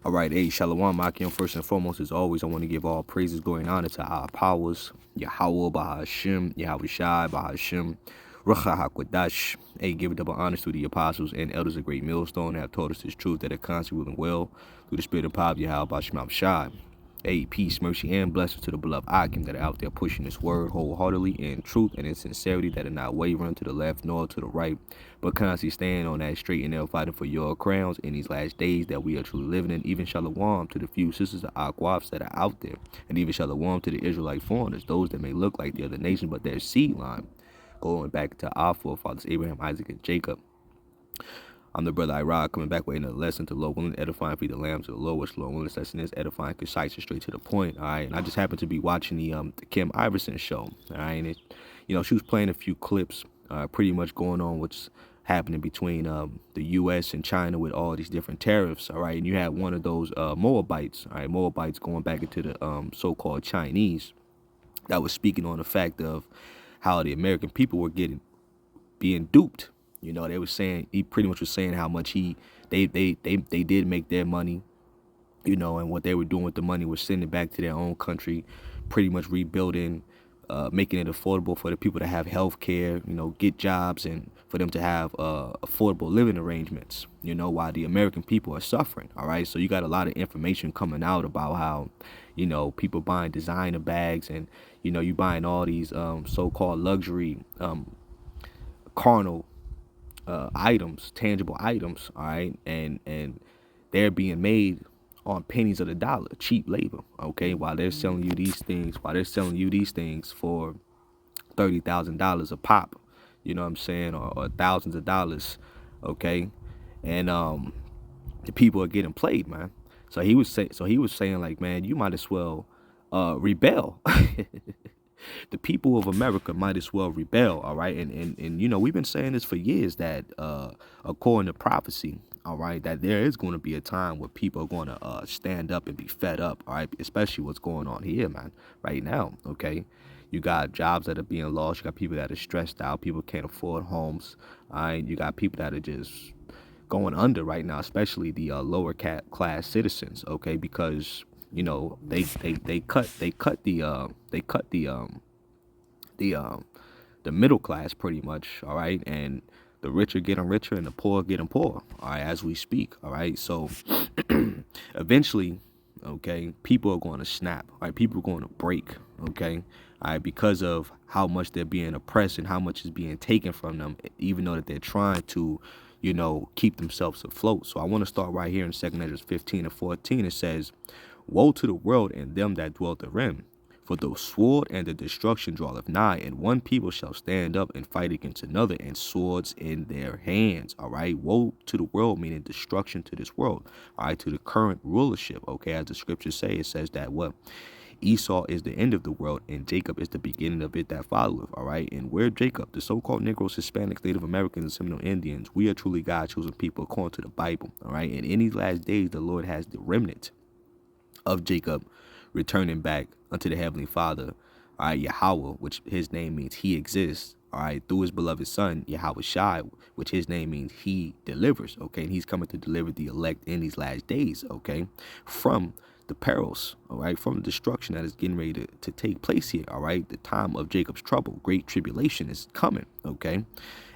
All right, hey, Shalom, Akim. First and foremost, as always, I want to give all praises, glory, and honor to our powers, Yahweh, Bahashim, Yahweh Shai, Bahashim, Ruach HaKodash. Hey, give double honors to the apostles and elders of Great Millstone that have taught us this truth that are constantly ruling well through the spirit and power of Yahweh, Bahashim, Shai. Hey, peace, mercy, and blessings to the beloved Akim that are out there pushing this word wholeheartedly in truth and in sincerity, that are not wavering to the left nor to the right, but constantly staying on that straight and narrow, fighting for your crowns in these last days that we are truly living in. Even shalom to the few sisters of Aquafs that are out there, and even shalom to the Israelite foreigners, those that may look like the other nation, but their seed line going back to our forefathers, Abraham, Isaac, and Jacob. I'm the brother Irod, coming back with another lesson to Lord willing, edifying, feed the lambs of the Lord, which Lord willing, this lesson is edifying, concise, and straight to the point. All right, and I just happened to be watching the Kim Iverson show. All right, and she was playing a few clips, pretty much going on what's happening between the U.S. and China with all these different tariffs. All right, and you had one of those Moabites. All right, Moabites going back into the so-called Chinese that was speaking on the fact of how the American people were being duped. You know, they were saying, he pretty much was saying how much they did make their money, you know, and what they were doing with the money was sending it back to their own country, pretty much rebuilding, making it affordable for the people to have health care, you know, get jobs, and for them to have affordable living arrangements, you know, while the American people are suffering. All right. So you got a lot of information coming out about how, you know, people buying designer bags, and, you know, you buying all these so-called luxury carnal items, tangible items, all right, and they're being made on pennies of the dollar, cheap labor, okay, while they're selling you these things, for $30,000 a pop, you know what I'm saying, or thousands of dollars, okay, and the people are getting played, man. So he was saying like, man, you might as well rebel. The people of America might as well rebel, all right? And you know, we've been saying this for years that according to prophecy, all right, that there is going to be a time where people are going to stand up and be fed up, all right? Especially what's going on here, man, right now, okay? You got jobs that are being lost. You got people that are stressed out. People can't afford homes, all right? You got people that are just going under right now, especially the lower class citizens, okay? Because you know they cut the middle class pretty much, all right, and the rich are getting richer and the poor are getting poor, all right, as we speak, all right. So eventually, okay, people are going to snap, all right, people are going to break, okay, all right, because of how much they're being oppressed and how much is being taken from them, even though that they're trying to, you know, keep themselves afloat. So I want to start right here in 2 Ezra 15 and 14. It says, woe to the world and them that dwell therein, for the sword and the destruction draweth nigh, and one people shall stand up and fight against another, and swords in their hands. All right, woe to the world, meaning destruction to this world. All right, to the current rulership. Okay, as the scriptures say, it says that what? Esau is the end of the world, and Jacob is the beginning of it that followeth. All right, and we're Jacob, the so-called Negroes, Hispanics, Native Americans, and Seminole Indians. We are truly God's chosen people according to the Bible. All right, and in these last days, the Lord has the remnant of Jacob returning back unto the Heavenly Father, all right, Yahweh, which his name means he exists, all right, through his beloved son, Yahweh Shai, which his name means he delivers, okay, and he's coming to deliver the elect in these last days, okay, from the perils, all right, from the destruction that is getting ready to take place here, all right, the time of Jacob's trouble, great tribulation is coming, okay,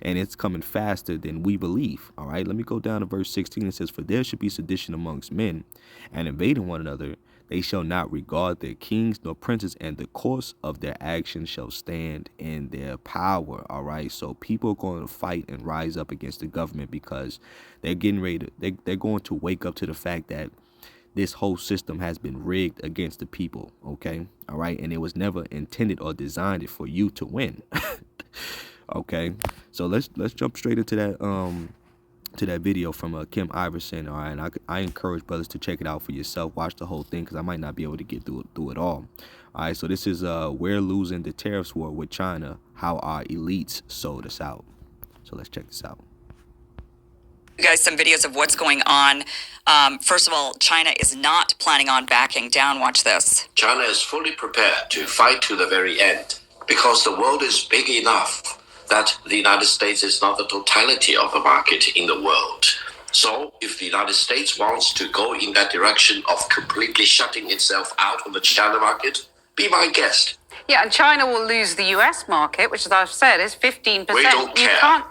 and it's coming faster than we believe, all right. Let me go down to verse 16. It says, for there should be sedition amongst men, and invading one another, they shall not regard their kings nor princes, and the course of their actions shall stand in their power. All right. So people are going to fight and rise up against the government because they're getting ready to, they're going to wake up to the fact that this whole system has been rigged against the people. Okay. All right. And it was never intended or designed for you to win. Okay. So let's jump straight into that video from Kim Iverson. All right, and I encourage brothers to check it out for yourself. Watch the whole thing because I might not be able to get through it all. All right, so this is we're losing the tariffs war with China, how our elites sold us out. So let's check this out. You guys some videos of what's going on. First of all, China is not planning on backing down. Watch this. China is fully prepared to fight to the very end because the world is big enough that the United States is not the totality of the market in the world. So if the United States wants to go in that direction of completely shutting itself out of the China market, be my guest. Yeah, and China will lose the US market, which, as I've said, is 15%. We don't You care. can't.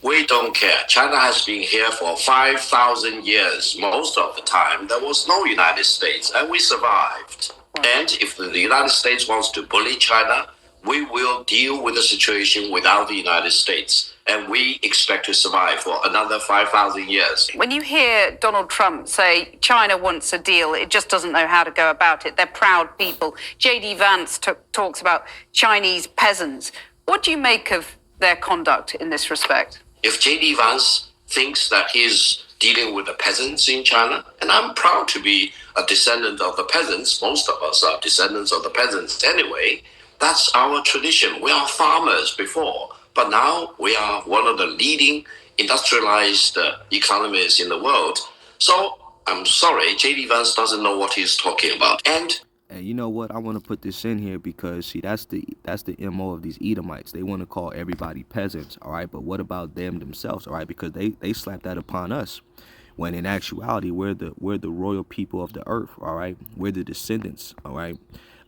We don't care. China has been here for 5,000 years. Most of the time, there was no United States, and we survived. And if the United States wants to bully China, we will deal with the situation without the United States. And we expect to survive for another 5,000 years. When you hear Donald Trump say China wants a deal, it just doesn't know how to go about it. They're proud people. J.D. Vance talks about Chinese peasants. What do you make of their conduct in this respect? If J.D. Vance thinks that he's dealing with the peasants in China, and I'm proud to be a descendant of the peasants, most of us are descendants of the peasants anyway, that's our tradition. We are farmers before, but now we are one of the leading industrialized economies in the world. So I'm sorry, J.D. Vance doesn't know what he's talking about. And you know what? I want to put this in here because see, that's the MO of these Edomites. They want to call everybody peasants, all right? But what about them themselves, all right? Because they slap that upon us, when in actuality we're the royal people of the earth, all right? We're the descendants, all right,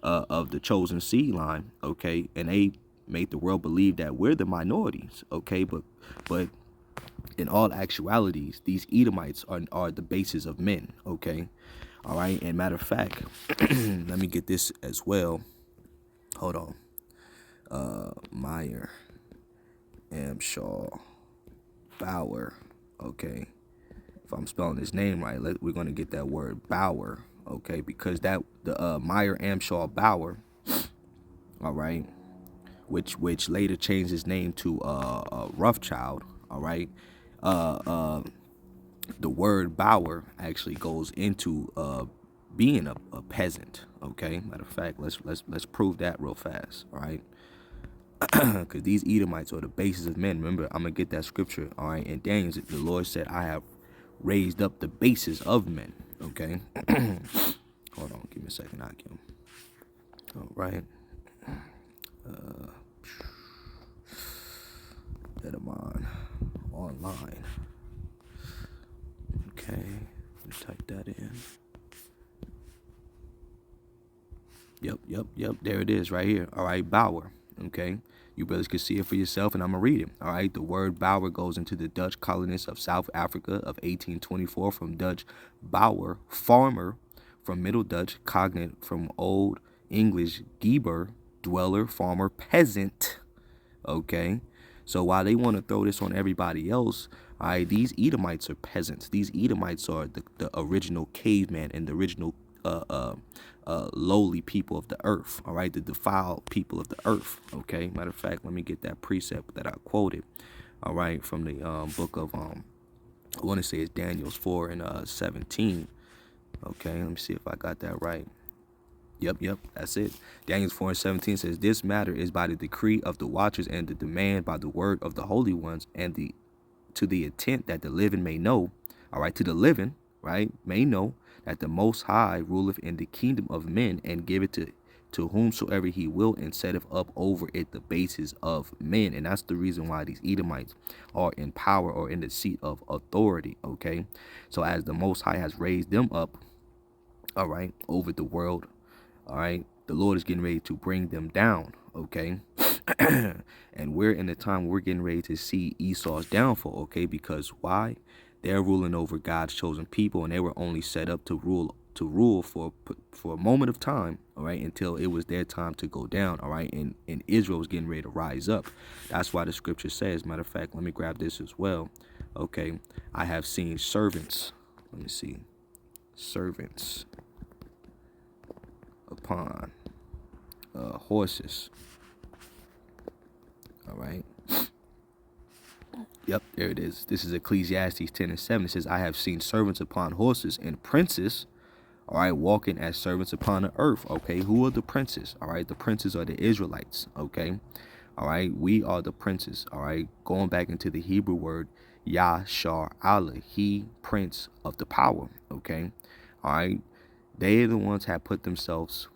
of the chosen seed line, okay? And they make the world believe that we're the minorities, okay? But in all actualities, these Edomites are the basis of men, okay? All right, and matter of fact, let me get this as well. Hold on. Meyer, Amshaw, Bauer. Okay, if I'm spelling his name right, we're gonna get that word Bauer. Okay, because that the Meyer, Amshaw, Bauer. All right, which later changed his name to Rothschild. All right, the word Bauer actually goes into being a peasant. Okay, matter of fact, let's prove that real fast. All right, because these Edomites are the basis of men. Remember, I'm gonna get that scripture. All right, in Daniel, the Lord said, "I have raised up the basis of men." Okay, hold on, give me a second, Akim. All right, Edamon online. Okay, let me type that in. Yep. There it is right here. All right, Bauer. Okay, you brothers can see it for yourself, and I'm gonna read it. All right, the word Bauer goes into the Dutch colonists of South Africa of 1824 from Dutch Bauer, farmer, from Middle Dutch cognate from Old English Geber, dweller, farmer, peasant. Okay, so while they want to throw this on everybody else, all right, these Edomites are peasants. These Edomites are the original caveman and the original lowly people of the earth. All right, the defiled people of the earth. Okay, matter of fact, let me get that precept that I quoted. All right, from the book of I want to say it's Daniel's 4 and 17. Okay, let me see if I got that right. Yep, that's it. Daniel 4 and 17 says, "This matter is by the decree of the watchers and the demand by the word of the holy ones, and to the intent that the living may know," all right, to the living, right, may know that the Most High ruleth in the kingdom of men, and giveth to whomsoever he will, and setteth up over it the basis of men. And that's the reason why these Edomites are in power or in the seat of authority, okay? So as the Most High has raised them up, all right, over the world, all right, the Lord is getting ready to bring them down, okay? And we're in the time we're getting ready to see Esau's downfall, okay? Because why? They're ruling over God's chosen people, and they were only set up to rule for a moment of time, all right, until it was their time to go down, all right? And Israel was getting ready to rise up. That's why the scripture says, matter of fact, let me grab this as well, okay? I have seen servants, let me see, servants upon horses. All right. Yep, there it is. This is Ecclesiastes 10 and 7. It says, "I have seen servants upon horses and princes, all right, walking as servants upon the earth." Okay, who are the princes? All right, the princes are the Israelites. Okay, all right, we are the princes. All right, going back into the Hebrew word Yashar Allah, he prince of the power. Okay, all right, they are the ones have put themselves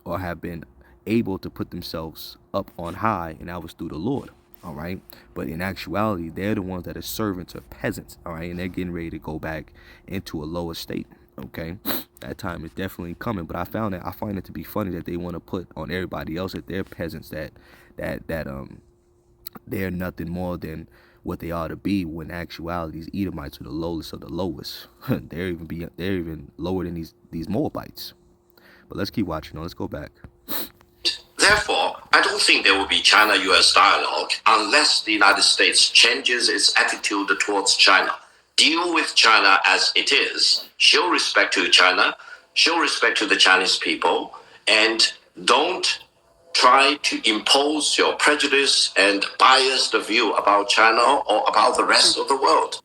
or have been able to put themselves up on high, and that was through the Lord. all right? But in actuality, they're the ones that are servants of peasants, all right? And they're getting ready to go back into a lower state, okay? That time is definitely coming. But I find it to be funny that they want to put on everybody else that they're peasants, that they're nothing more than what they ought to be, when in actuality these Edomites are the lowest of the lowest. they're even lower than these Moabites. But let's keep watching. Let's go back. Therefore, I don't think there will be China-US dialogue unless the United States changes its attitude towards China. Deal with China as it is. Show respect to China, show respect to the Chinese people, and don't try to impose your prejudice and biased view about China or about the rest of the world.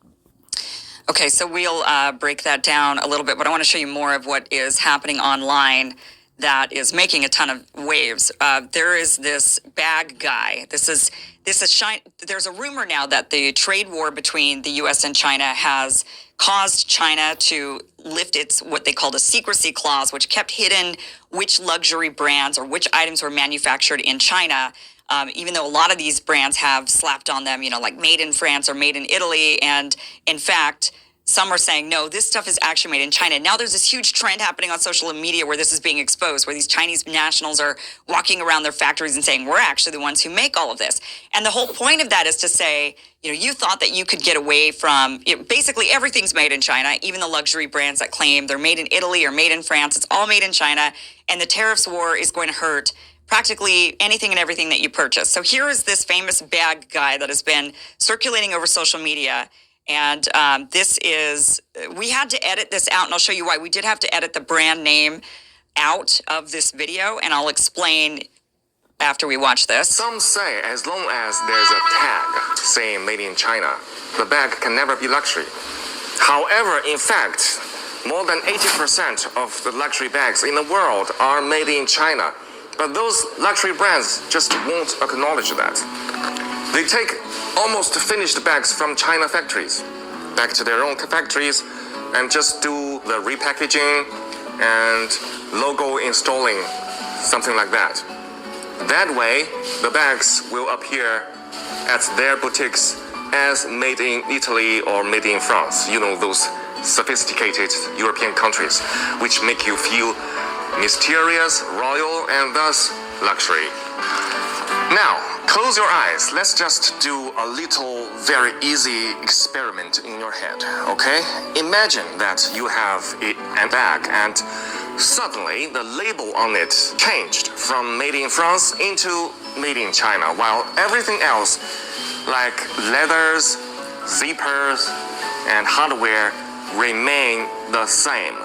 Okay, so we'll break that down a little bit, but I want to show you more of what is happening online that is making a ton of waves. There is this bag guy. There's a rumor now that the trade war between the U.S. and China has caused China to lift its what they called a secrecy clause, which kept hidden which luxury brands or which items were manufactured in China. Even though a lot of these brands have slapped on them, like made in France or made in Italy. And in fact, some are saying, no, this stuff is actually made in China. Now there's this huge trend happening on social media where this is being exposed, where these Chinese nationals are walking around their factories and saying, we're actually the ones who make all of this. And the whole point of that is to say, you thought that you could get away from, basically everything's made in China, even the luxury brands that claim they're made in Italy or made in France. It's all made in China. And the tariffs war is going to hurt practically anything and everything that you purchase. So here is this famous bag guy that has been circulating over social media. And we had to edit this out, and I'll show you why. We did have to edit the brand name out of this video, and I'll explain after we watch this. Some say as long as there's a tag saying made in China, the bag can never be luxury. However, in fact, more than 80% of the luxury bags in the world are made in China. But those luxury brands just won't acknowledge that. They take almost finished bags from China factories back to their own factories and just do the repackaging and logo installing, something like that. That way, the bags will appear at their boutiques as made in Italy or made in France. Those sophisticated European countries, which make you feel mysterious, royal, and thus luxury. Now, close your eyes. Let's just do a little, very easy experiment in your head, okay? Imagine that you have a bag and suddenly the label on it changed from made in France into made in China, while everything else, like leathers, zippers, and hardware, remain the same.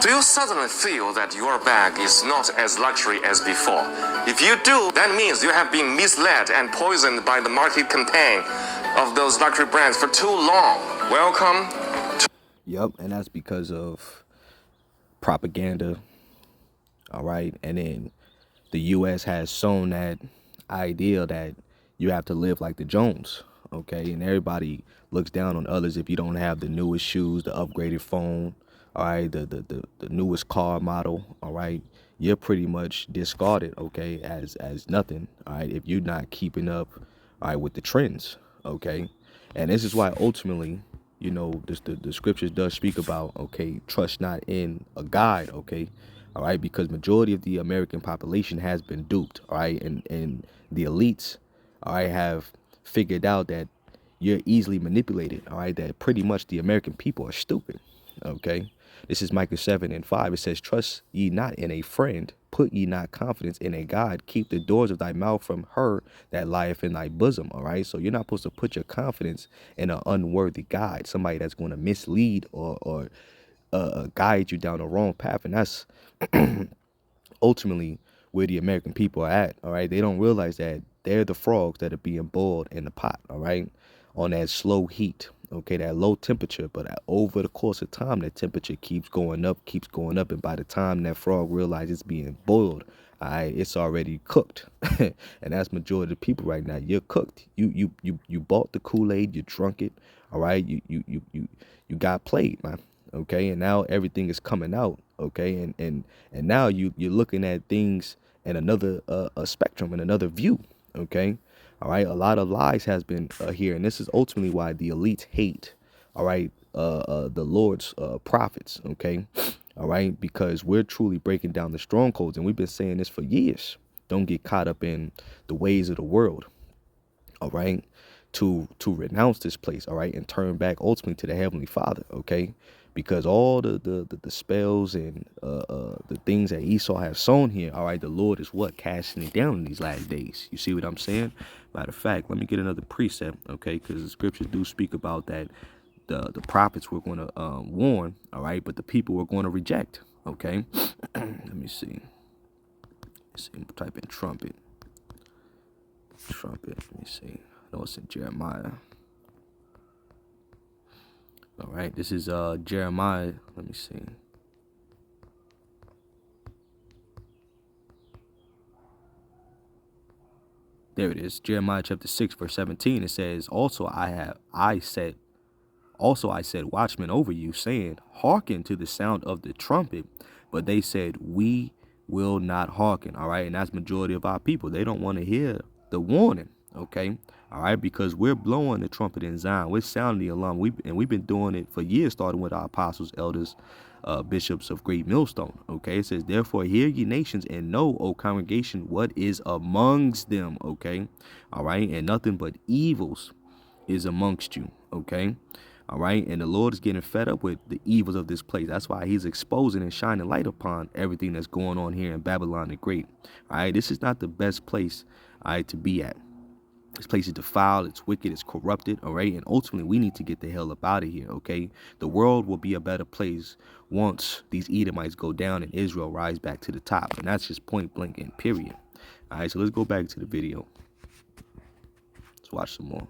Do you suddenly feel that your bag is not as luxury as before? If you do, that means you have been misled and poisoned by the market campaign of those luxury brands for too long. Welcome to... Yep, and that's because of propaganda, all right? And then the U.S. has sown that idea that you have to live like the Jones, okay? And everybody looks down on others if you don't have the newest shoes, the upgraded phone, all right, the newest car model, all right? You're pretty much discarded, okay, as nothing, all right, if you're not keeping up, all right, with the trends, okay? And this is why ultimately, the scriptures does speak about, okay, trust not in a guide, okay, all right, because majority of the American population has been duped, all right, and the elites, all right, have figured out that you're easily manipulated, all right, that pretty much the American people are stupid, okay? This is Micah 7:5. It says, trust ye not in a friend, put ye not confidence in a God, keep the doors of thy mouth from her that lieth in thy bosom, all right? So you're not supposed to put your confidence in an unworthy guide, somebody that's going to mislead or guide you down the wrong path. And that's ultimately where the American people are at, all right? They don't realize that they're the frogs that are being boiled in the pot, all right, on that slow heat, okay, that low temperature. But over the course of time, that temperature keeps going up, and by the time that frog realizes it's being boiled, all right, it's already cooked. And that's majority of the people right now. You're cooked. You bought the Kool-Aid, you drunk it, all right, you got played, man, okay? And now everything is coming out, okay? And now you're looking at things in another spectrum, in another view, okay? All right, a lot of lies has been here, and this is ultimately why the elites hate. All right, the Lord's prophets. Okay, all right, because we're truly breaking down the strongholds, and we've been saying this for years. Don't get caught up in the ways of the world. All right, to renounce this place. All right, and turn back ultimately to the Heavenly Father. Okay, because all the spells and the things that Esau has sown here. All right, the Lord is what casting it down in these last days. You see what I'm saying? Matter of fact, let me get another precept. Okay, because the scriptures do speak about that. The prophets were going to warn. All right, but the people were going to reject. Okay, let me see. Type in trumpet. Let me see. I know it's in Jeremiah. All right, this is Jeremiah. Let me see. There it is. Jeremiah chapter 6, verse 17. It says, Also I said, watchmen over you, saying, Hearken to the sound of the trumpet. But they said, We will not hearken. All right, and that's majority of our people. They don't want to hear the warning. Okay, all right, because we're blowing the trumpet in Zion. We're sounding the alarm. We've been doing it for years, starting with our apostles, elders, bishops of Great Millstone. Okay, it says, Therefore hear ye nations, and know, O congregation, what is amongst them. Okay, all right, and nothing but evils is amongst you. Okay, all right, and the Lord is getting fed up with the evils of this place. That's why he's exposing and shining light upon everything that's going on here in Babylon the Great. All right, this is not the best place, all right, to be at. This place is defiled, it's wicked, it's corrupted, all right? And ultimately, we need to get the hell up out of here, okay? The world will be a better place once these Edomites go down and Israel rise back to the top. And that's just point blank and period. All right, so let's go back to the video. Let's watch some more.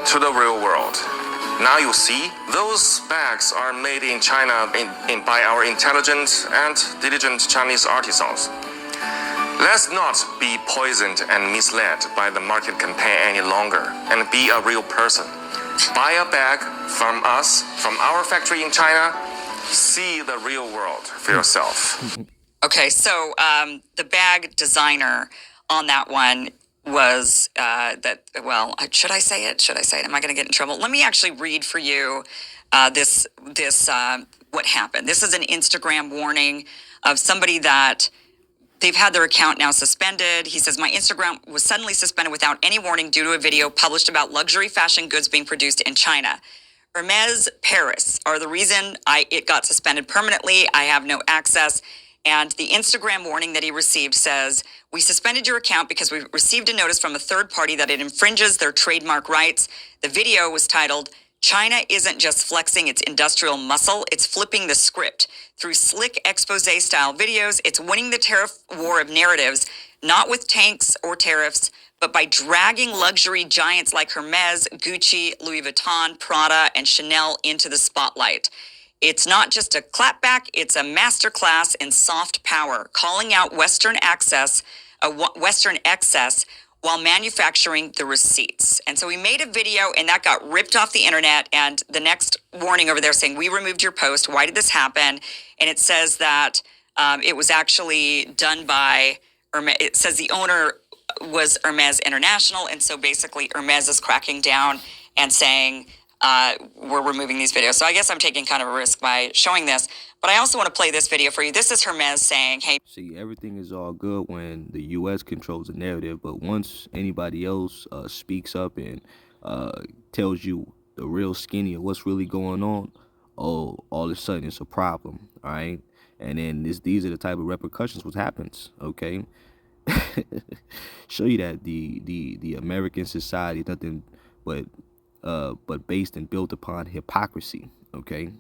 To the real world. Now you see, those bags are made in China by our intelligent and diligent Chinese artisans. Let's not be poisoned and misled by the market campaign any longer and be a real person. Buy a bag from us, from our factory in China. See the real world for yourself. Okay, so the bag designer on that one was should I say it? Am I going to get in trouble? Let me actually read for you this what happened. This is an Instagram warning of somebody that they've had their account now suspended. He says, my Instagram was suddenly suspended without any warning due to a video published about luxury fashion goods being produced in China. Hermes Paris are the reason it got suspended permanently. I have no access. And the Instagram warning that he received says, we suspended your account because we received a notice from a third party that it infringes their trademark rights. The video was titled, China isn't just flexing its industrial muscle, it's flipping the script. Through slick expose-style videos, it's winning the tariff war of narratives, not with tanks or tariffs, but by dragging luxury giants like Hermes, Gucci, Louis Vuitton, Prada, and Chanel into the spotlight. It's not just a clapback, it's a masterclass in soft power, calling out Western excess while manufacturing the receipts. And so we made a video and that got ripped off the internet. And the next warning over there saying, we removed your post. Why did this happen? And it says that it was actually done by Hermes. It says the owner was Hermes International. And so basically Hermes is cracking down and saying, we're removing these videos. So I guess I'm taking kind of a risk by showing this. But I also want to play this video for you. This is Hermes saying, hey. See, everything is all good when the U.S. controls the narrative. But once anybody else speaks up and tells you the real skinny of what's really going on, all of a sudden it's a problem, all right? And then these are the type of repercussions what happens, okay? Show you that the American society is nothing but based and built upon hypocrisy, okay?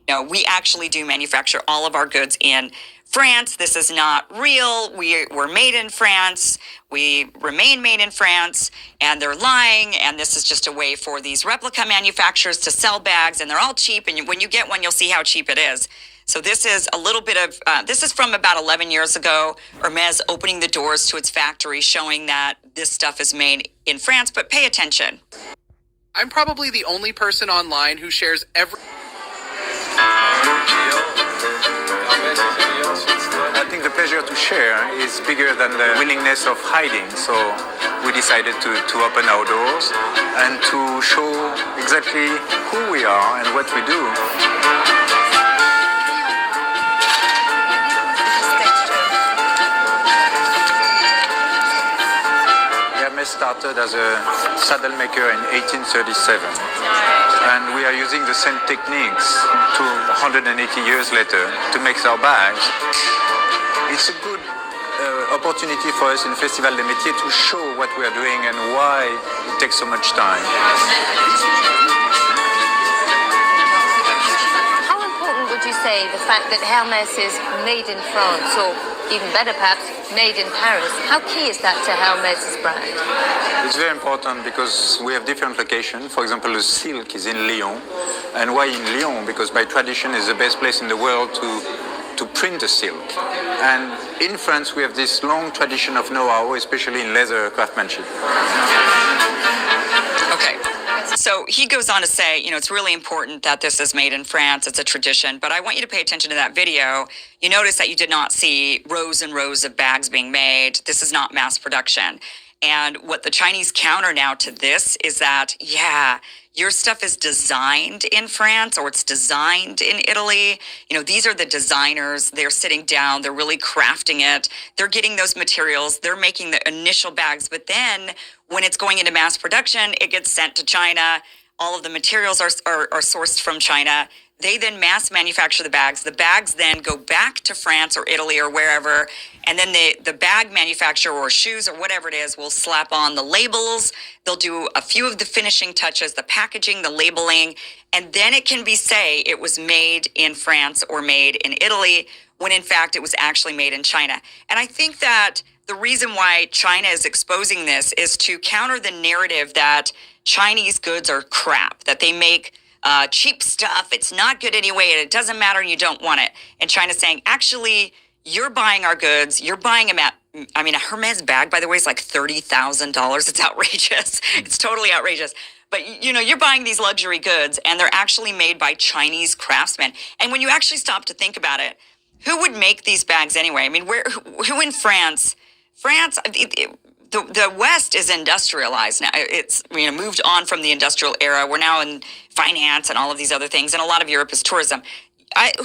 No, we actually do manufacture all of our goods in France. This is not real. We're made in France. We remain made in France, and they're lying. And this is just a way for these replica manufacturers to sell bags, and they're all cheap. And when you get one, you'll see how cheap it is. So this is a little bit of, this is from about 11 years ago, Hermes opening the doors to its factory, showing that this stuff is made in France, but pay attention. I'm probably the only person online who shares every... I think the pleasure to share is bigger than the willingness of hiding. So we decided to open our doors and to show exactly who we are and what we do. Hermes started as a saddle maker in 1837. And we are using the same techniques 280 years later to make our bags. It's a good opportunity for us in Festival des Métiers to show what we are doing and why it takes so much time. How important would you say the fact that Hermes is made in France, or even better perhaps, made in Paris? How key is that to Hermes' brand? It's very important because we have different locations. For example, the silk is in Lyon. And why in Lyon? Because by tradition it's the best place in the world to print the silk. And in France we have this long tradition of know-how, especially in leather craftsmanship. Okay. So he goes on to say, it's really important that this is made in France. It's a tradition. But I want you to pay attention to that video. You notice that you did not see rows and rows of bags being made. This is not mass production. And what the Chinese counter now to this is that, your stuff is designed in France or it's designed in Italy. These are the designers. They're sitting down. They're really crafting it. They're getting those materials. They're making the initial bags. But then when it's going into mass production, it gets sent to China. All of the materials are sourced from China. They then mass manufacture the bags. The bags then go back to France or Italy or wherever. And then the bag manufacturer or shoes or whatever it is will slap on the labels. They'll do a few of the finishing touches, the packaging, the labeling. And then it can say it was made in France or made in Italy when in fact it was actually made in China. And I think that the reason why China is exposing this is to counter the narrative that Chinese goods are crap, that they make cheap stuff, it's not good anyway, and it doesn't matter, and you don't want it. And China's saying, actually, you're buying our goods, you're buying them at, a Hermes bag, by the way, is like $30,000. It's outrageous. It's totally outrageous. But, you're buying these luxury goods, and they're actually made by Chinese craftsmen. And when you actually stop to think about it, who would make these bags anyway? Who in France, the West is industrialized now. It's moved on from the industrial era. We're now in finance and all of these other things, and a lot of Europe is tourism.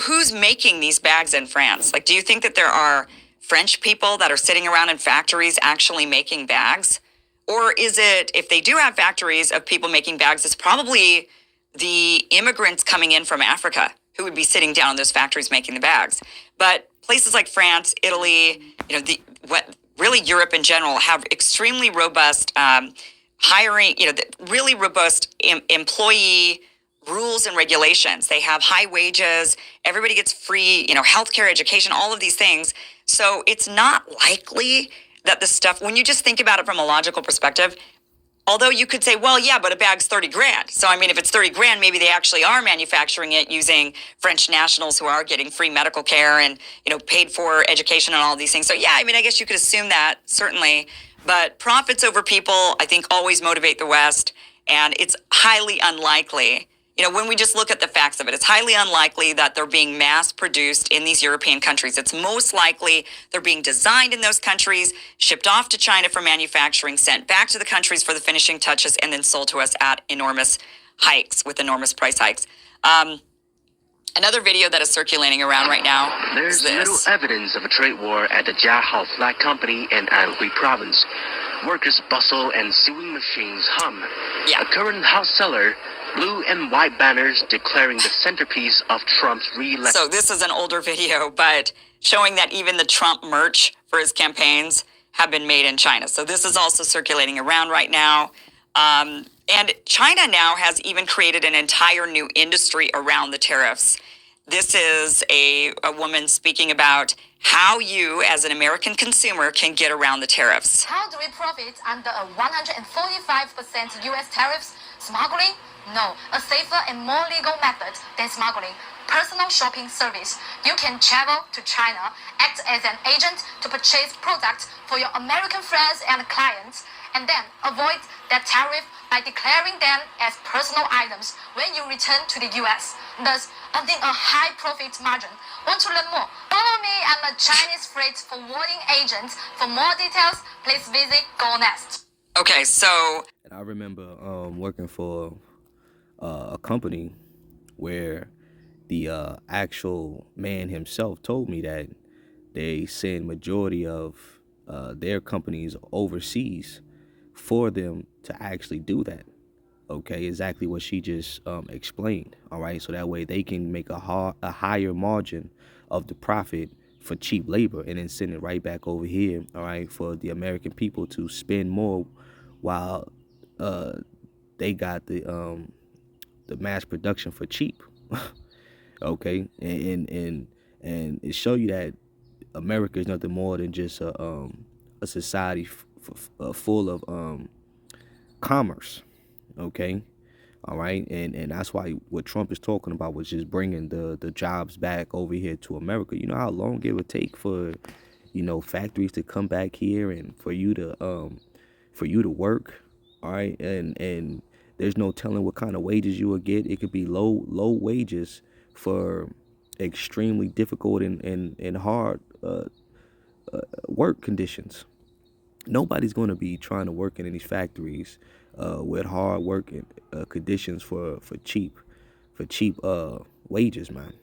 Who's making these bags in France? Do you think that there are French people that are sitting around in factories actually making bags? Or is it, if they do have factories of people making bags, it's probably the immigrants coming in from Africa who would be sitting down in those factories making the bags. But places like France, Italy, really Europe in general have extremely robust hiring, really robust employee rules and regulations. They have high wages. Everybody gets free, healthcare, education, all of these things. So it's not likely that the stuff, when you just think about it from a logical perspective, although you could say, well, yeah, but a bag's 30 grand. So, if it's 30 grand, maybe they actually are manufacturing it using French nationals who are getting free medical care and, paid for education and all these things. So, yeah, I guess you could assume that, certainly. But profits over people, I think, always motivate the West. And it's highly unlikely, when we just look at the facts of it, it's highly unlikely that they're being mass produced in these European countries. It's most likely they're being designed in those countries, shipped off to China for manufacturing, sent back to the countries for the finishing touches, and then sold to us at enormous hikes, with enormous price hikes. Another video that is circulating around right now There's is this. little evidence of a trade war at the Jiahao Flag Company in Anhui Province. Workers bustle and sewing machines hum. Yeah. A current house seller, blue and white banners declaring the centerpiece of Trump's re-election. So this is an older video, but showing that even the Trump merch for his campaigns have been made in China. So this is also circulating around right now. And China now has even created an entire new industry around the tariffs. This is a woman speaking about how you, as an American consumer, can get around the tariffs. How do we profit under a 145% U.S. tariffs? Smuggling? No, a safer and more legal method than smuggling. Personal shopping service. You can travel to China, act as an agent to purchase products for your American friends and clients, and then avoid that tariff by by declaring them as personal items when you return to the US, thus earning a high profit margin. Want to learn more? Follow me. I'm a Chinese freight forwarding agent. For more details, please visit GoNest. Okay, so And I remember working for a company where the actual man himself told me that they send majority of their companies overseas for them to actually do that. Okay, exactly what she just explained. All right, so that way they can make a higher margin of the profit for cheap labor and then send it right back over here. All right, for the American people to spend more while they got the mass production for cheap. Okay, and it show you that America is nothing more than just a society full of commerce. Okay, all right, and that's why what Trump is talking about was just bringing the jobs back over here to America. You know how long it would take for factories to come back here and for you to work. All right, and there's no telling what kind of wages you will get. It could be low wages for extremely difficult and hard work conditions. Nobody's going to be trying to work in these factories with hard working conditions for cheap wages, man.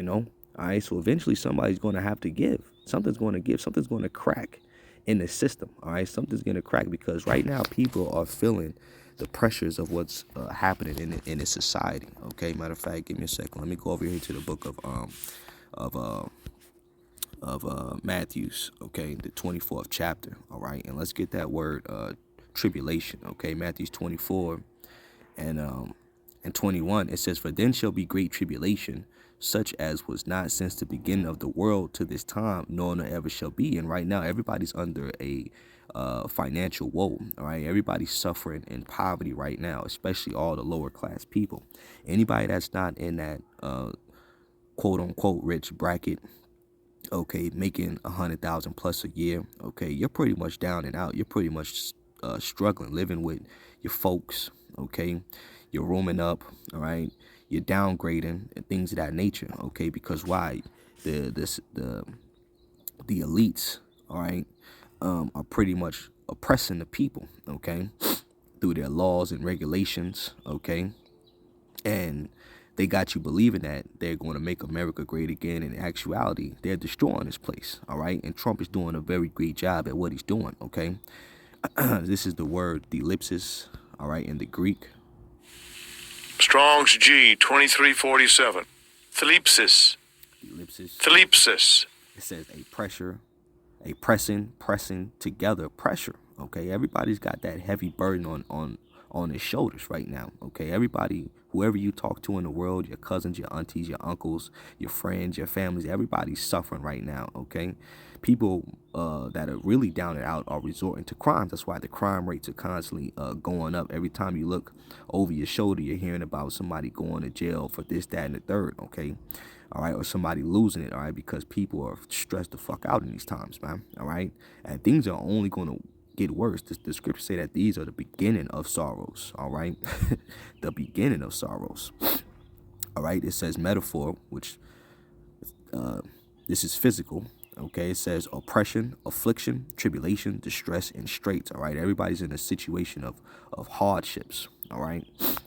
All right, so eventually somebody's going to have to give. Something's going to give. Something's going to crack in the system. All right, something's going to crack because right now people are feeling the pressures of what's happening in the society. Okay, matter of fact, give me a second. Let me go over here to the book of Matthew's, okay, the 24th chapter. All right, and let's get that word tribulation. Okay, Matthew's 24 and 21. It says, "For then shall be great tribulation, such as was not since the beginning of the world to this time, nor ever shall be." And right now, everybody's under a financial woe. All right, everybody's suffering in poverty right now, especially all the lower class people. Anybody that's not in that quote unquote rich bracket, okay, making 100,000 plus a year, okay, you're pretty much down and out. You're pretty much struggling, living with your folks, okay, you're rooming up, all right, you're downgrading and things of that nature, okay, because why? The elites, all right, are pretty much oppressing the people, okay, through their laws and regulations, okay, and they got you believing that they're going to make America great again. In actuality, they're destroying this place, all right, and Trump is doing a very great job at what he's doing, okay. This is the word thlipsis, all right, in the Greek. Strong's G 2347. Thlipsis. Thlipsis. It says a pressure, a pressing together pressure. Okay, everybody's got that heavy burden on his shoulders right now. Okay, everybody, whoever you talk to in the world, your cousins, your aunties, your uncles, your friends, your families, everybody's suffering right now. Okay, people that are really down and out are resorting to crimes. That's why the crime rates are constantly going up. Every time you look over your shoulder, you're hearing about somebody going to jail for this, that, and the third. Okay, all right, or somebody losing it. All right, because people are stressed the fuck out in these times, man. All right, and things are only going to get worse. The scriptures say that these are the beginning of sorrows. All right, the beginning of sorrows. All right, it says metaphor, which this is physical. Okay, it says oppression, affliction, tribulation, distress, and straits. All right, everybody's in a situation of hardships. All right,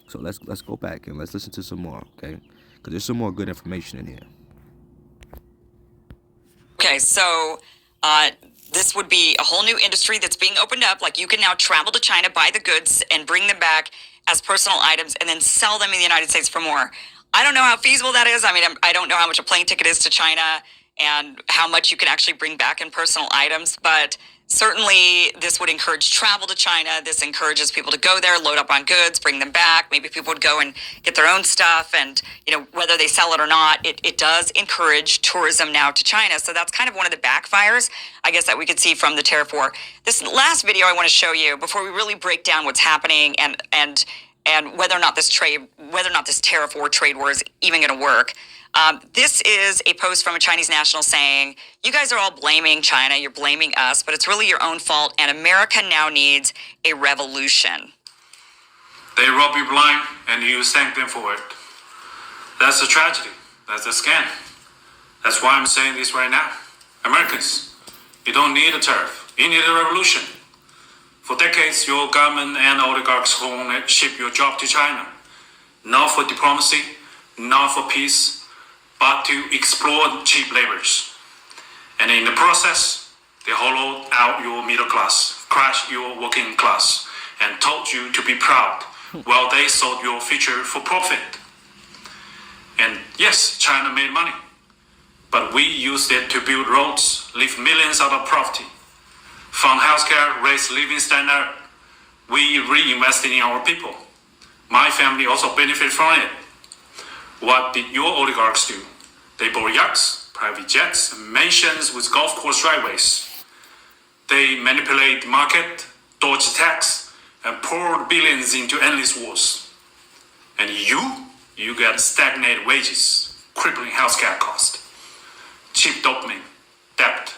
so let's go back and let's listen to some more. Okay, because there's some more good information in here. Okay, so this would be a whole new industry that's being opened up. Like, you can now travel to China, buy the goods, and bring them back as personal items, and then sell them in the United States for more. I don't know how feasible that is. I mean, I don't know how much a plane ticket is to China and how much you can actually bring back in personal items, but certainly this would encourage travel to China. This encourages people to go there, load up on goods, bring them back. Maybe people would go and get their own stuff, and whether they sell it or not, it does encourage tourism now to China. So that's kind of one of the backfires, I guess, that we could see from the Tariff War. This last video I want to show you before we really break down what's happening and whether or not this Tariff War, trade war is even going to work. This is a post from a Chinese national saying, "You guys are all blaming China, you're blaming us, but it's really your own fault, and America now needs a revolution." They rob you blind and you thank them for it. That's a tragedy. That's a scam. That's why I'm saying this right now. Americans, you don't need a tariff. You need a revolution. For decades, your government and oligarchs ship your job to China. Not for diplomacy, not for peace, but to exploit cheap laborers. And in the process, they hollowed out your middle class, crushed your working class, and told you to be proud while they sold your future for profit. And yes, China made money, but we used it to build roads, lift millions out of poverty, fund healthcare, raise living standard. We reinvested in our people. My family also benefited from it. What did your oligarchs do? They bought yachts, private jets, mansions with golf course driveways. They manipulate the market, dodge tax, and poured billions into endless wars. And you get stagnated wages, crippling healthcare cost, cheap dopamine, debt,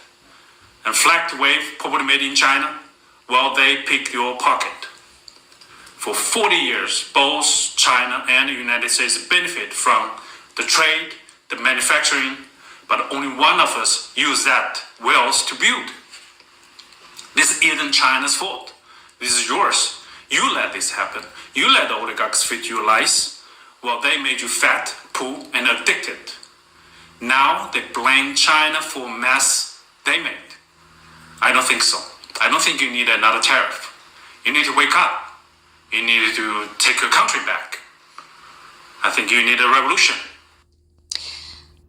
and flagged wave property made in China while they pick your pocket. For 40 years, both China and the United States benefit from the trade, the manufacturing, but only one of us use that wealth to build. This isn't China's fault. This is yours. You let this happen. You let the oligarchs fit your lies. Well, they made you fat, poor, and addicted. Now they blame China for mess they made. I don't think so. I don't think you need another tariff. You need to wake up. You need to take your country back. I think you need a revolution.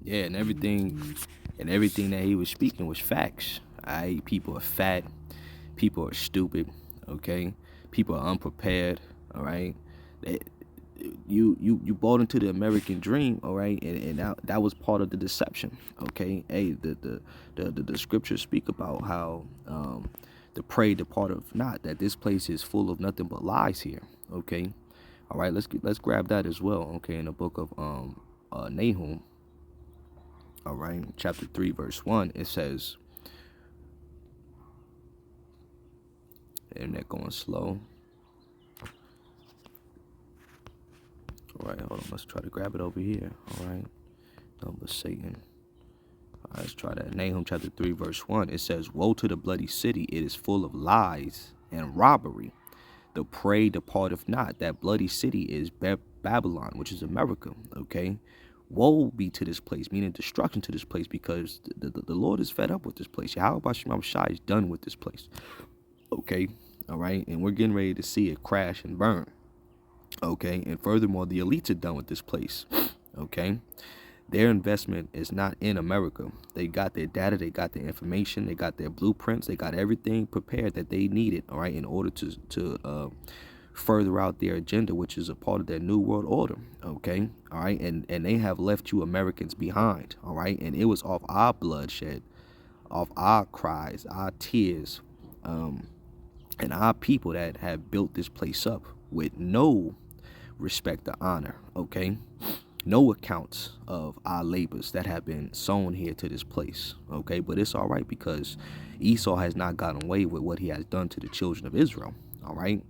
Yeah, and everything that he was speaking was facts. Alright, people are fat, people are stupid, okay? People are unprepared, alright? You bought into the American dream, all right, and that was part of the deception, okay. Hey, the scriptures speak about how the prey departeth not, that this place is full of nothing but lies here, okay. All right, let's grab that as well, okay. In the book of Nahum, all right, chapter 3, verse 1, it says, internet going slow. All right, hold on. Let's try to grab it over here. All right. Number Satan. All right, let's try that. Nahum chapter 3, verse 1. It says, woe to the bloody city. It is full of lies and robbery. The prey departeth not. That bloody city is Babylon, which is America. Okay. Woe be to this place, meaning destruction to this place, because the Lord is fed up with this place. Yahweh Shema Shai is done with this place. Okay. All right. And we're getting ready to see it crash and burn. Okay, and furthermore, the elites are done with this place. Okay, their investment is not in America. They got their data, they got their information, they got their blueprints, they got everything prepared that they needed, all right, in order to further out their agenda, which is a part of their new world order. Okay, all right, and they have left you Americans behind, all right, and it was off our bloodshed, off our cries, our tears, and our people that have built this place up with no respect or honor, okay? No accounts of our labors that have been sown here to this place, okay? But it's all right, because Esau has not gotten away with what he has done to the children of Israel, all right?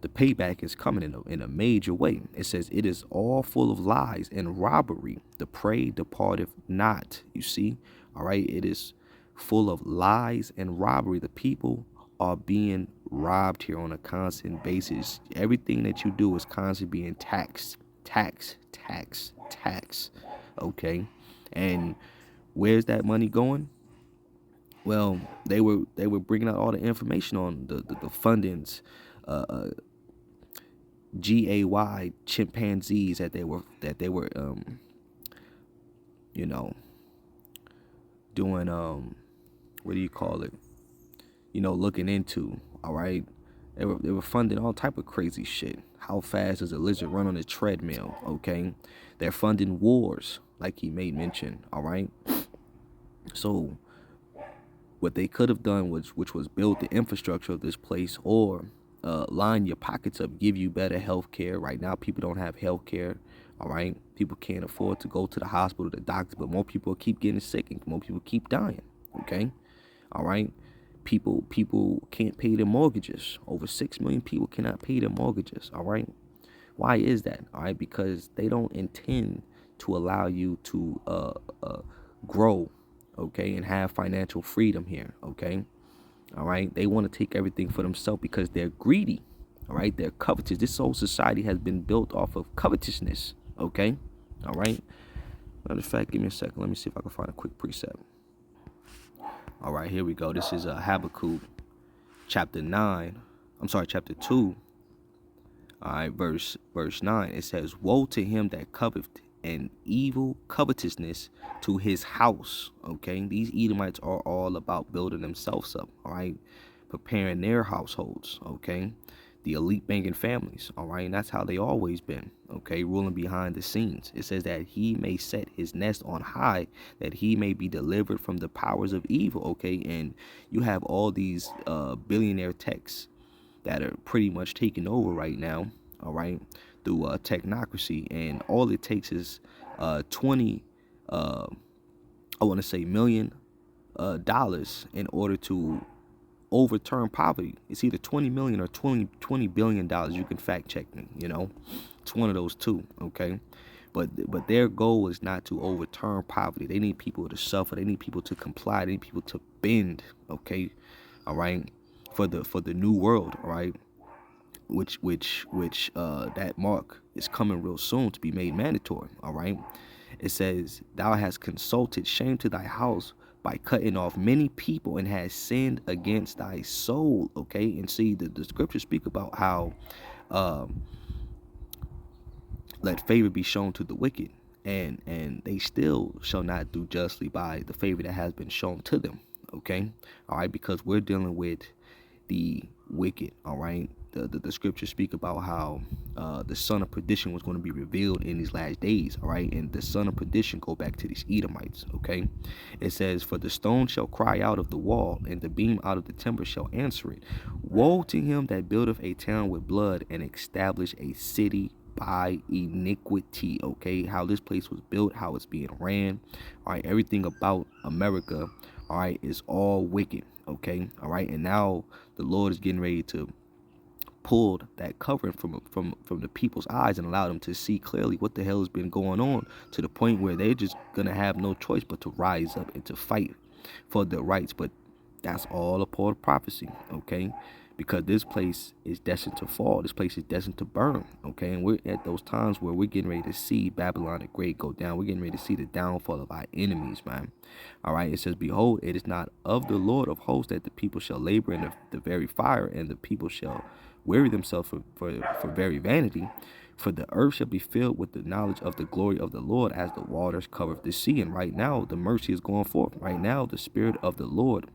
The payback is coming in a major way. It says, it is all full of lies and robbery. The prey departeth not, you see, all right? It is full of lies and robbery. The people are being robbed here on a constant basis. Everything that you do is constantly being taxed, okay? And where's that money going? Well, they were bringing out all the information on the fundings, GAY chimpanzees that they were you know, doing what do you call it? You know, looking into, all right? They were funding all type of crazy shit. How fast does a lizard run on a treadmill, okay? They're funding wars, like he made mention, all right? So what they could have done which was build the infrastructure of this place, or line your pockets up, give you better health care. Right now, people don't have health care, all right? People can't afford to go to the hospital, the doctor, but more people keep getting sick and more people keep dying, okay? All right? People can't pay their mortgages. Over 6 million people cannot pay their mortgages, all right? Why is that? All right, because they don't intend to allow you to grow, okay, and have financial freedom here, okay? All right, they want to take everything for themselves because they're greedy. All right, they're covetous. This whole society has been built off of covetousness, okay? All right. Matter of fact, give me a second. Let me see if I can find a quick precept. All right, here we go. This is Habakkuk chapter 2. All right, verse 9. It says, "Woe to him that coveteth an evil covetousness to his house." Okay, these Edomites are all about building themselves up. All right, preparing their households. Okay, the elite banking families. All right, and that's how they always been. Okay, ruling behind the scenes. It says that he may set his nest on high, that he may be delivered from the powers of evil. Okay, and you have all these billionaire techs that are pretty much taking over right now. All right, through technocracy, and all it takes is 20 million dollars in order to overturn poverty. It's either 20 million or 20 billion dollars. You can fact check me, you know, it's one of those two. Okay, but their goal is not to overturn poverty. They need people to suffer. They need people to comply. They need people to bend. Okay, all right, for the new world. All right, which that mark is coming real soon to be made mandatory. All right, it says, "Thou hast consulted shame to thy house by cutting off many people, and has sinned against thy soul." Okay, and see, the scriptures speak about how let favor be shown to the wicked, and they still shall not do justly by the favor that has been shown to them. Okay, all right, because we're dealing with the wicked. All right, the scriptures speak about how the son of perdition was going to be revealed in these last days. All right, and the son of perdition go back to these Edomites. Okay, it says, "For the stone shall cry out of the wall, and the beam out of the timber shall answer it. Woe to him that buildeth a town with blood, and establish a city by iniquity." Okay, how this place was built, how it's being ran. All right, everything about America, all right, is all wicked. Okay, all right, and now the Lord is getting ready to pull that covering from the people's eyes and allow them to see clearly what the hell has been going on, to the point where they're just gonna have no choice but to rise up and to fight for their rights. But that's all a part of prophecy. Okay, because this place is destined to fall. This place is destined to burn. Okay, and we're at those times where we're getting ready to see Babylon the Great go down. We're getting ready to see the downfall of our enemies, man. All right, it says, "Behold, it is not of the Lord of hosts that the people shall labor in the very fire, and the people shall weary themselves for very vanity. For the earth shall be filled with the knowledge of the glory of the Lord, as the waters cover the sea." And right now, the mercy is going forth. Right now, the Spirit of the Lord,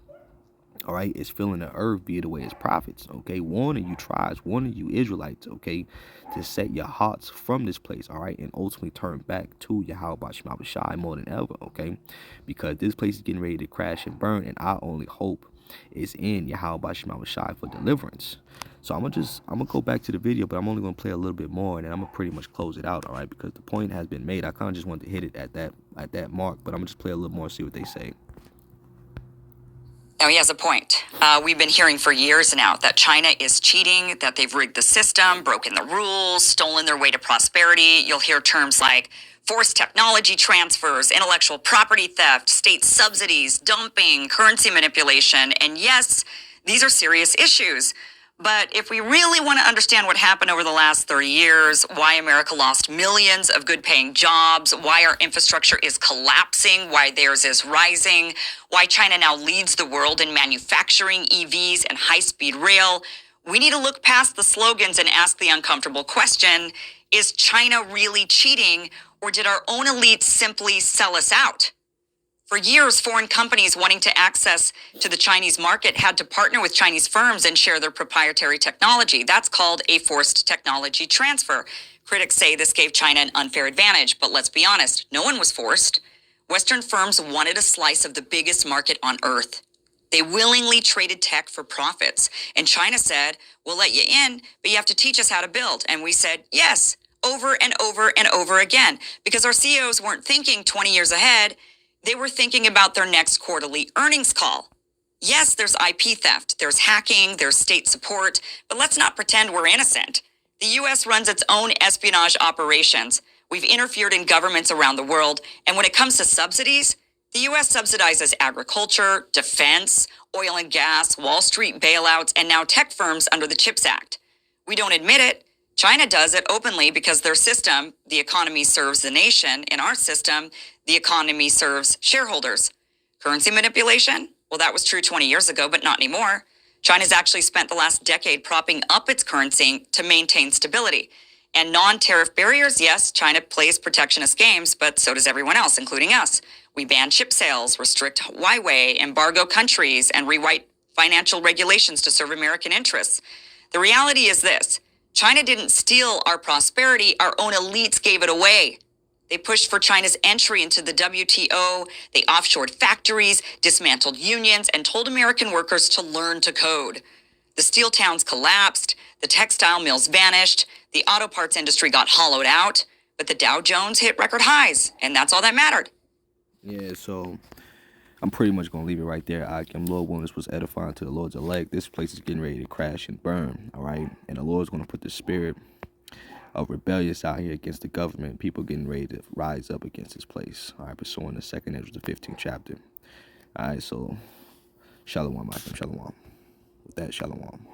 all right, is filling the earth via the way his prophets. Okay, warning you tribes, warning you Israelites, okay, to set your hearts from this place, all right, and ultimately turn back to Yahweh Shema Shai more than ever. Okay, because this place is getting ready to crash and burn, and our only hope is in Yahweh Shema Shai for deliverance. So I'm gonna go back to the video, but I'm only gonna play a little bit more, and then I'm gonna pretty much close it out. All right, because the point has been made. I kind of just wanted to hit it at that mark, but I'm gonna just play a little more, see what they say. Now, he has a point. We've been hearing for years now that China is cheating, that they've rigged the system, broken the rules, stolen their way to prosperity. You'll hear terms like forced technology transfers, intellectual property theft, state subsidies, dumping, currency manipulation. And yes, these are serious issues. But if we really want to understand what happened over the last 30 years, why America lost millions of good-paying jobs, why our infrastructure is collapsing, why theirs is rising, why China now leads the world in manufacturing EVs and high-speed rail, we need to look past the slogans and ask the uncomfortable question, is China really cheating, or did our own elites simply sell us out? For years, foreign companies wanting to access to the Chinese market had to partner with Chinese firms and share their proprietary technology. That's called a forced technology transfer. Critics say this gave China an unfair advantage, but let's be honest, no one was forced. Western firms wanted a slice of the biggest market on earth. They willingly traded tech for profits. And China said, we'll let you in, but you have to teach us how to build. And we said, yes, over and over and over again, because our CEOs weren't thinking 20 years ahead. They were thinking about their next quarterly earnings call. Yes, there's IP theft, there's hacking, there's state support, but let's not pretend we're innocent. The U.S. runs its own espionage operations. We've interfered in governments around the world. And when it comes to subsidies, the U.S. subsidizes agriculture, defense, oil and gas, Wall Street bailouts, and now tech firms under the CHIPS Act. We don't admit it. China does it openly because their system, the economy serves the nation. In our system, the economy serves shareholders. Currency manipulation? Well, that was true 20 years ago, but not anymore. China's actually spent the last decade propping up its currency to maintain stability. And non-tariff barriers, yes, China plays protectionist games, but so does everyone else, including us. We ban chip sales, restrict Huawei, embargo countries, and rewrite financial regulations to serve American interests. The reality is this. China didn't steal our prosperity. Our own elites gave it away. They pushed for China's entry into the WTO. They offshored factories, dismantled unions, and told American workers to learn to code. The steel towns collapsed. The textile mills vanished. The auto parts industry got hollowed out. But the Dow Jones hit record highs, and that's all that mattered. Yeah, so I'm pretty much going to leave it right there. Lord Williams was edifying to the Lord's elect. This place is getting ready to crash and burn, all right? And the Lord's going to put the spirit of rebellious out here against the government. People getting ready to rise up against this place, all right? Pursuing the 2nd Ezra, the 15th chapter. All right, so shalom, Malcolm, shalom. With that, shalom.